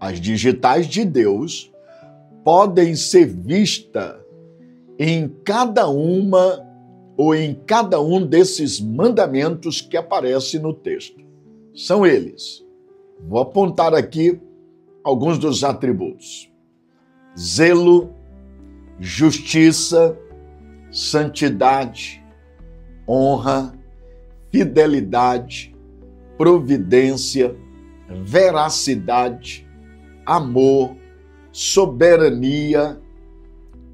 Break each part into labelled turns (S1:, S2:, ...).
S1: As digitais de Deus podem ser vistas em cada uma ou em cada um desses mandamentos que aparecem no texto. São eles. Vou apontar aqui alguns dos atributos: zelo, justiça, santidade, honra, fidelidade, providência, veracidade, amor, soberania.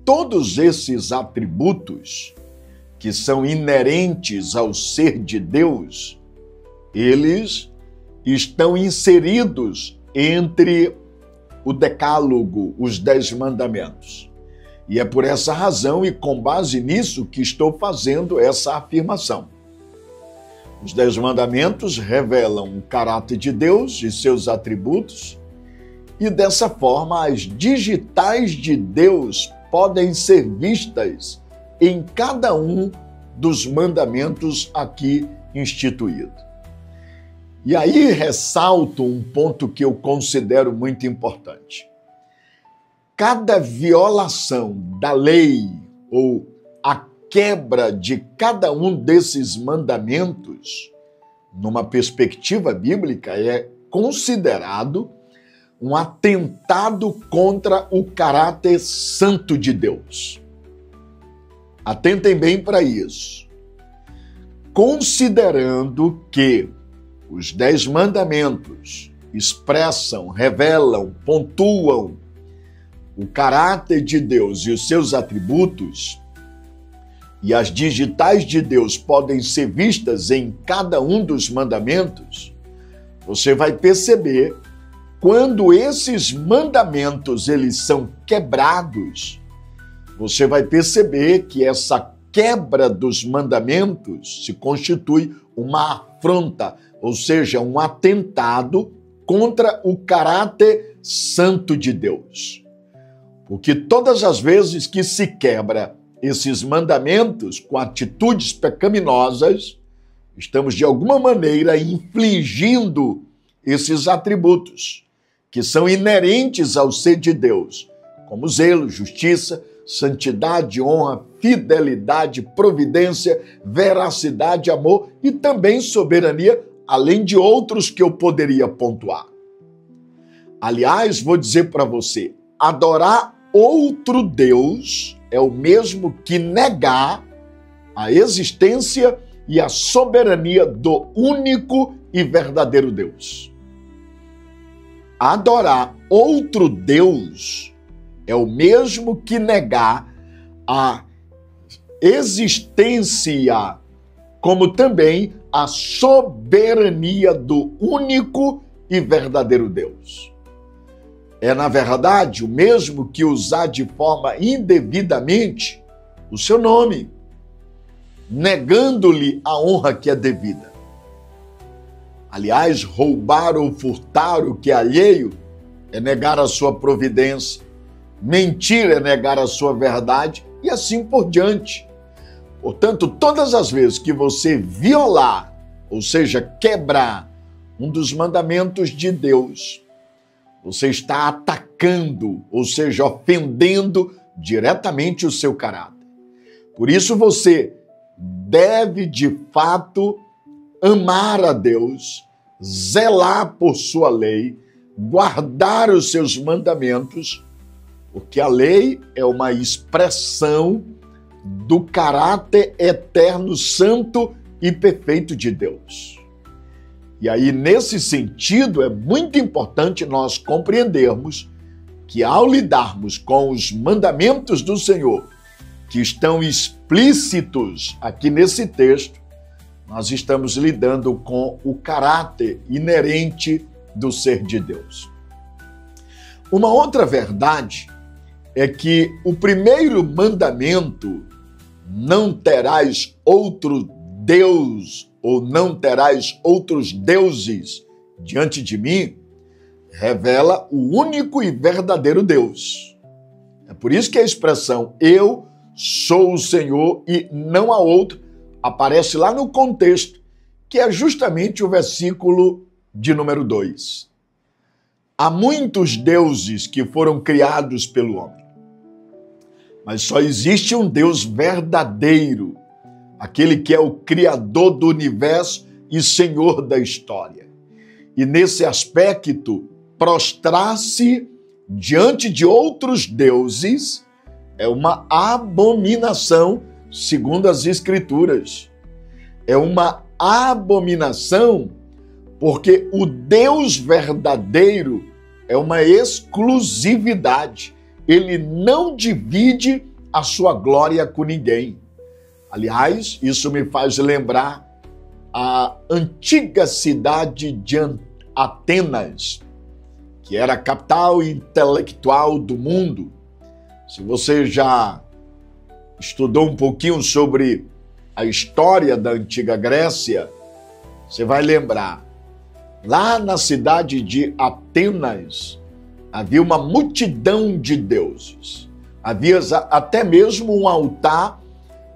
S1: Todos esses atributos que são inerentes ao ser de Deus, eles estão inseridos entre o decálogo, os 10 mandamentos. E é por essa razão e com base nisso que estou fazendo essa afirmação. Os 10 mandamentos revelam o caráter de Deus e seus atributos, e dessa forma as digitais de Deus podem ser vistas em cada um dos mandamentos aqui instituídos. E aí ressalto um ponto que eu considero muito importante. Cada violação da lei ou a quebra de cada um desses mandamentos, numa perspectiva bíblica, é considerado um atentado contra o caráter santo de Deus. Atentem bem para isso. Considerando que os 10 mandamentos expressam, revelam, pontuam o caráter de Deus e os seus atributos, e as digitais de Deus podem ser vistas em cada um dos mandamentos, você vai perceber quando esses mandamentos eles são quebrados, você vai perceber que essa quebra dos mandamentos se constitui uma afronta, ou seja, um atentado contra o caráter santo de Deus. Porque todas as vezes que se quebra esses mandamentos com atitudes pecaminosas, estamos de alguma maneira infligindo esses atributos que são inerentes ao ser de Deus, como zelo, justiça, santidade, honra, fidelidade, providência, veracidade, amor e também soberania, além de outros que eu poderia pontuar. Aliás, vou dizer para você, adorar outro Deus é o mesmo que negar a existência e a soberania do único e verdadeiro Deus. Adorar outro Deus é o mesmo que negar a existência, como também a soberania do único e verdadeiro Deus. É, na verdade, o mesmo que usar de forma indevidamente o seu nome, negando-lhe a honra que é devida. Aliás, roubar ou furtar o que é alheio é negar a sua providência, mentir é negar a sua verdade e assim por diante. Portanto, todas as vezes que você violar, ou seja, quebrar um dos mandamentos de Deus, você está atacando, ou seja, ofendendo diretamente o seu caráter. Por isso você deve, de fato, amar a Deus, zelar por sua lei, guardar os seus mandamentos, porque a lei é uma expressão do caráter eterno, santo e perfeito de Deus. E aí, nesse sentido, é muito importante nós compreendermos que ao lidarmos com os mandamentos do Senhor, que estão explícitos aqui nesse texto, nós estamos lidando com o caráter inerente do ser de Deus. Uma outra verdade é que o primeiro mandamento, não terás outro Deus ou não terás outros deuses diante de mim, revela o único e verdadeiro Deus. É por isso que a expressão eu sou o Senhor e não há outro aparece lá no contexto, que é justamente o versículo de número 2. Há muitos deuses que foram criados pelo homem, mas só existe um Deus verdadeiro, aquele que é o Criador do universo e Senhor da história. E nesse aspecto, prostrar-se diante de outros deuses é uma abominação, segundo as Escrituras. É uma abominação porque o Deus verdadeiro é uma exclusividade. Ele não divide a sua glória com ninguém. Aliás, isso me faz lembrar a antiga cidade de Atenas, que era a capital intelectual do mundo. Se você já estudou um pouquinho sobre a história da antiga Grécia, você vai lembrar. Lá na cidade de Atenas, havia uma multidão de deuses. Havia até mesmo um altar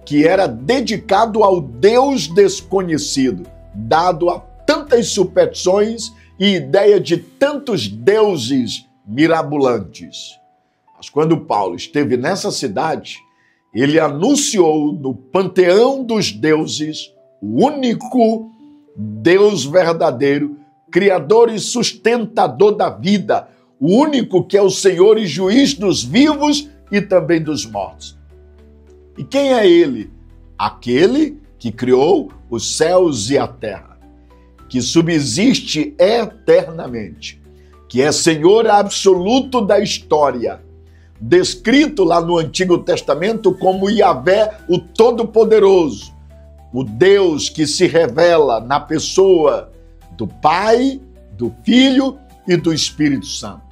S1: que era dedicado ao Deus desconhecido, dado a tantas superstições e ideia de tantos deuses mirabolantes. Mas quando Paulo esteve nessa cidade, ele anunciou no panteão dos deuses o único Deus verdadeiro, Criador e sustentador da vida, o único que é o Senhor e juiz dos vivos e também dos mortos. E quem é ele? Aquele que criou os céus e a terra, que subsiste eternamente, que é Senhor absoluto da história, descrito lá no Antigo Testamento como Yahvé, o Todo-Poderoso, o Deus que se revela na pessoa do Pai, do Filho e do Espírito Santo.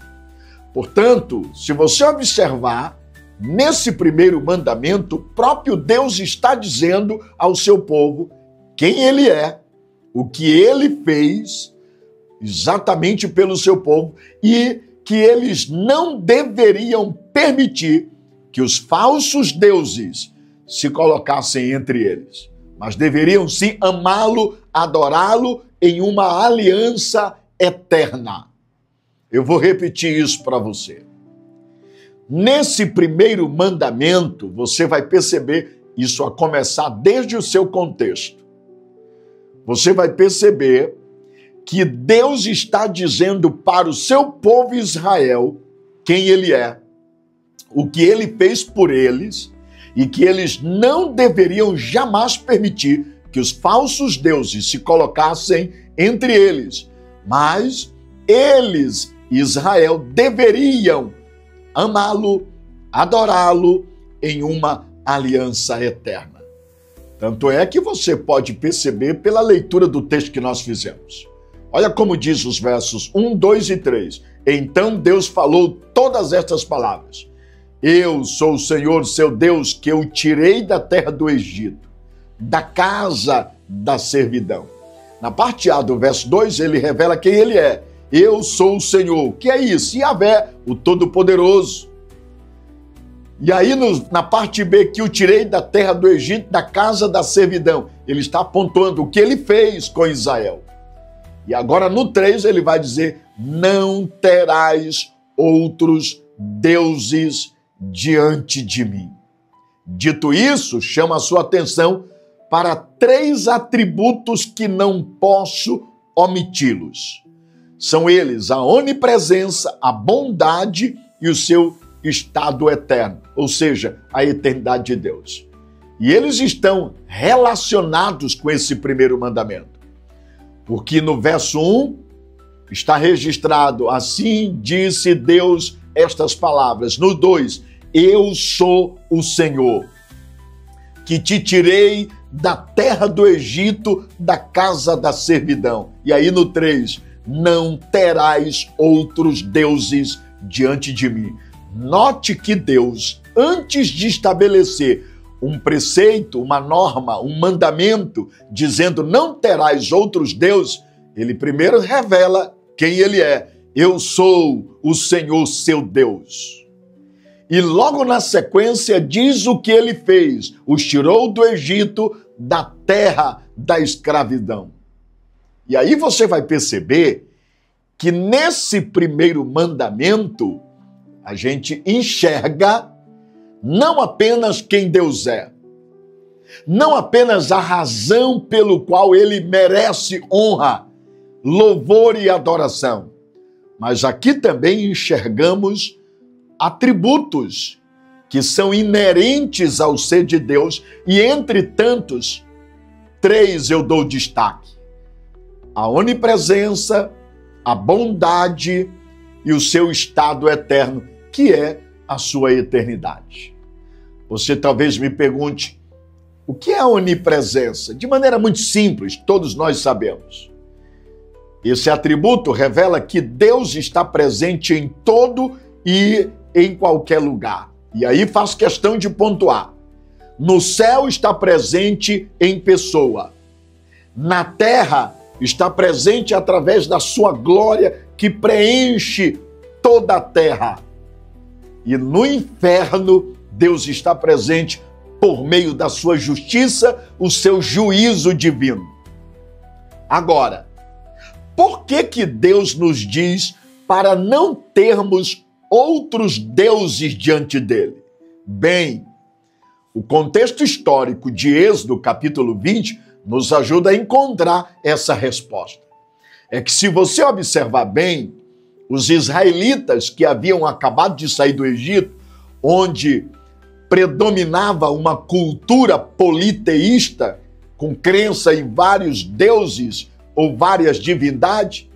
S1: Portanto, se você observar, nesse primeiro mandamento, o próprio Deus está dizendo ao seu povo quem ele é, o que ele fez exatamente pelo seu povo e que eles não deveriam permitir que os falsos deuses se colocassem entre eles, mas deveriam sim amá-lo, adorá-lo em uma aliança eterna. Eu vou repetir isso para você. Nesse primeiro mandamento, você vai perceber isso a começar desde o seu contexto. Você vai perceber que Deus está dizendo para o seu povo Israel quem ele é, o que ele fez por eles e que eles não deveriam jamais permitir que os falsos deuses se colocassem entre eles, mas eles, Israel, deveriam amá-lo, adorá-lo em uma aliança eterna. Tanto é que você pode perceber pela leitura do texto que nós fizemos. Olha como diz os versos 1, 2 e 3. Então Deus falou todas estas palavras. Eu sou o Senhor, seu Deus, que eu tirei da terra do Egito, da casa da servidão. Na parte A do verso 2, ele revela quem ele é. Eu sou o Senhor. Que é isso? Yahvé, o Todo-Poderoso. E aí, na parte B, que eu tirei da terra do Egito, da casa da servidão. Ele está apontando o que ele fez com Israel. E agora, no 3, ele vai dizer, não terás outros deuses diante de mim. Dito isso, chama a sua atenção para 3 atributos que não posso omiti-los. São eles a onipresença, a bondade e o seu estado eterno, ou seja, a eternidade de Deus. E eles estão relacionados com esse primeiro mandamento. Porque no verso 1 está registrado, assim disse Deus estas palavras. No 2, eu sou o Senhor, que te tirei da terra do Egito, da casa da servidão. E aí no 3, não terás outros deuses diante de mim. Note que Deus, antes de estabelecer um preceito, uma norma, um mandamento, dizendo não terás outros deuses, ele primeiro revela quem ele é. Eu sou o Senhor, seu Deus. E logo na sequência diz o que ele fez. Os tirou do Egito, da terra da escravidão. E aí você vai perceber que nesse primeiro mandamento a gente enxerga não apenas quem Deus é, não apenas a razão pelo qual ele merece honra, louvor e adoração, mas aqui também enxergamos atributos que são inerentes ao ser de Deus, e entre tantos, 3 eu dou destaque: a onipresença, a bondade e o seu estado eterno, que é a sua eternidade. Você talvez me pergunte, o que é a onipresença? De maneira muito simples, todos nós sabemos. Esse atributo revela que Deus está presente em todo e em qualquer lugar. E aí faço questão de pontuar. No céu está presente em pessoa. Na terra está presente através da sua glória que preenche toda a terra. E no inferno, Deus está presente por meio da sua justiça, o seu juízo divino. Agora, por que Deus nos diz para não termos outros deuses diante dele? Bem, o contexto histórico de Êxodo, capítulo 20, nos ajuda a encontrar essa resposta. É que se você observar bem, os israelitas que haviam acabado de sair do Egito, onde predominava uma cultura politeísta, com crença em vários deuses ou várias divindades,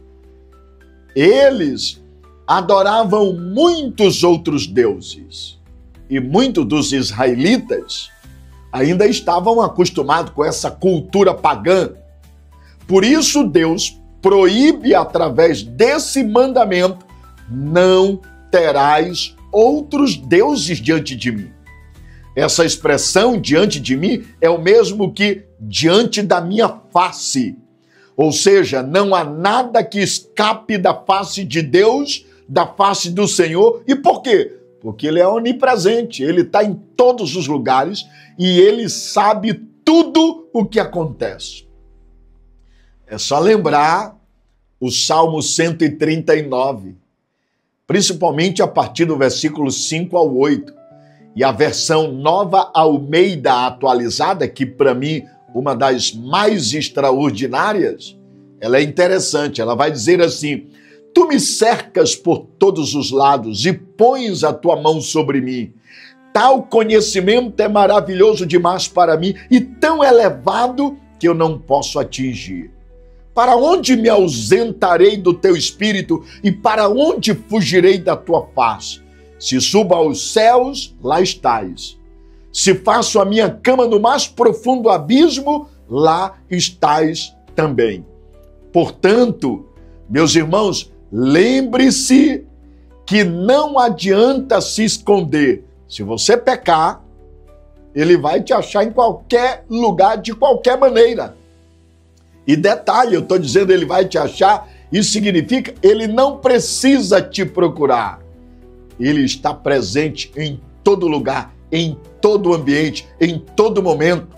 S1: eles adoravam muitos outros deuses. E muitos dos israelitas ainda estavam acostumados com essa cultura pagã. Por isso Deus proíbe através desse mandamento: não terás outros deuses diante de mim. Essa expressão diante de mim é o mesmo que diante da minha face. Ou seja, não há nada que escape da face de Deus, da face do Senhor. E por quê? Porque ele é onipresente, ele está em todos os lugares e ele sabe tudo o que acontece. É só lembrar o Salmo 139, principalmente a partir do versículo 5 ao 8. E a versão Nova Almeida atualizada, que para mim uma das mais extraordinárias, ela é interessante, ela vai dizer assim: tu me cercas por todos os lados e pões a tua mão sobre mim. Tal conhecimento é maravilhoso demais para mim e tão elevado que eu não posso atingir. Para onde me ausentarei do teu espírito e para onde fugirei da tua face? Se subo aos céus, lá estás. Se faço a minha cama no mais profundo abismo, lá estás também. Portanto, meus irmãos, lembre-se que não adianta se esconder. Se você pecar, ele vai te achar em qualquer lugar, de qualquer maneira. E detalhe, eu estou dizendo ele vai te achar, isso significa ele não precisa te procurar. Ele está presente em todo lugar, em todo ambiente, em todo momento.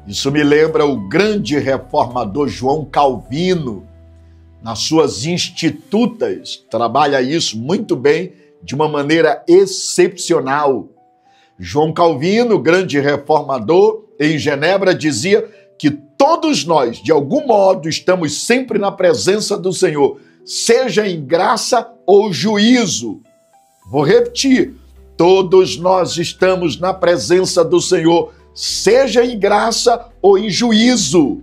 S1: Isso me lembra o grande reformador João Calvino, nas suas Institutas, trabalha isso muito bem, de uma maneira excepcional. João Calvino, grande reformador, em Genebra, dizia que todos nós, de algum modo, estamos sempre na presença do Senhor, seja em graça ou juízo. Vou repetir, todos nós estamos na presença do Senhor, seja em graça ou em juízo.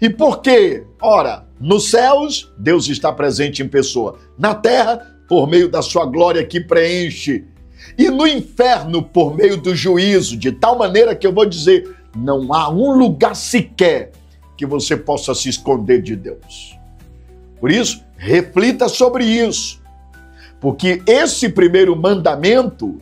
S1: E por quê? Ora, nos céus, Deus está presente em pessoa. Na terra, por meio da sua glória que preenche. E no inferno, por meio do juízo, de tal maneira que eu vou dizer, não há um lugar sequer que você possa se esconder de Deus. Por isso, reflita sobre isso. Porque esse primeiro mandamento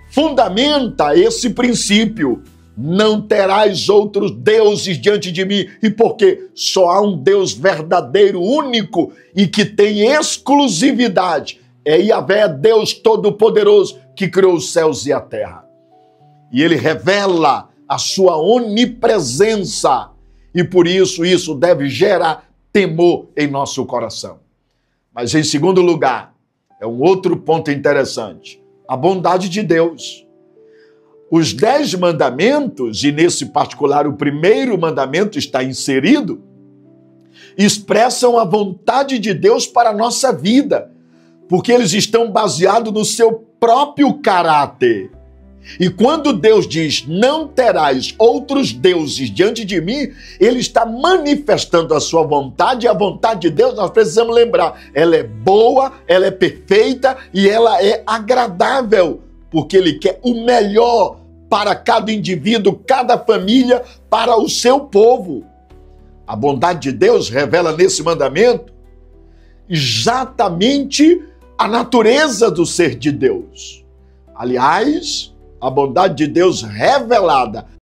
S1: fundamenta esse princípio. Não terás outros deuses diante de mim. E porque só há um Deus verdadeiro, único e que tem exclusividade. É Yahvé, Deus Todo-Poderoso, que criou os céus e a terra. E ele revela a sua onipresença. E por isso deve gerar temor em nosso coração. Mas em segundo lugar, é um outro ponto interessante, a bondade de Deus. Os 10 mandamentos, e nesse particular o primeiro mandamento está inserido, expressam a vontade de Deus para a nossa vida, porque eles estão baseados no seu próprio caráter. E quando Deus diz, não terás outros deuses diante de mim, ele está manifestando a sua vontade, e a vontade de Deus, nós precisamos lembrar, ela é boa, ela é perfeita e ela é agradável, porque ele quer o melhor para cada indivíduo, cada família, para o seu povo. A bondade de Deus revela nesse mandamento exatamente a natureza do ser de Deus. Aliás, a bondade de Deus revelada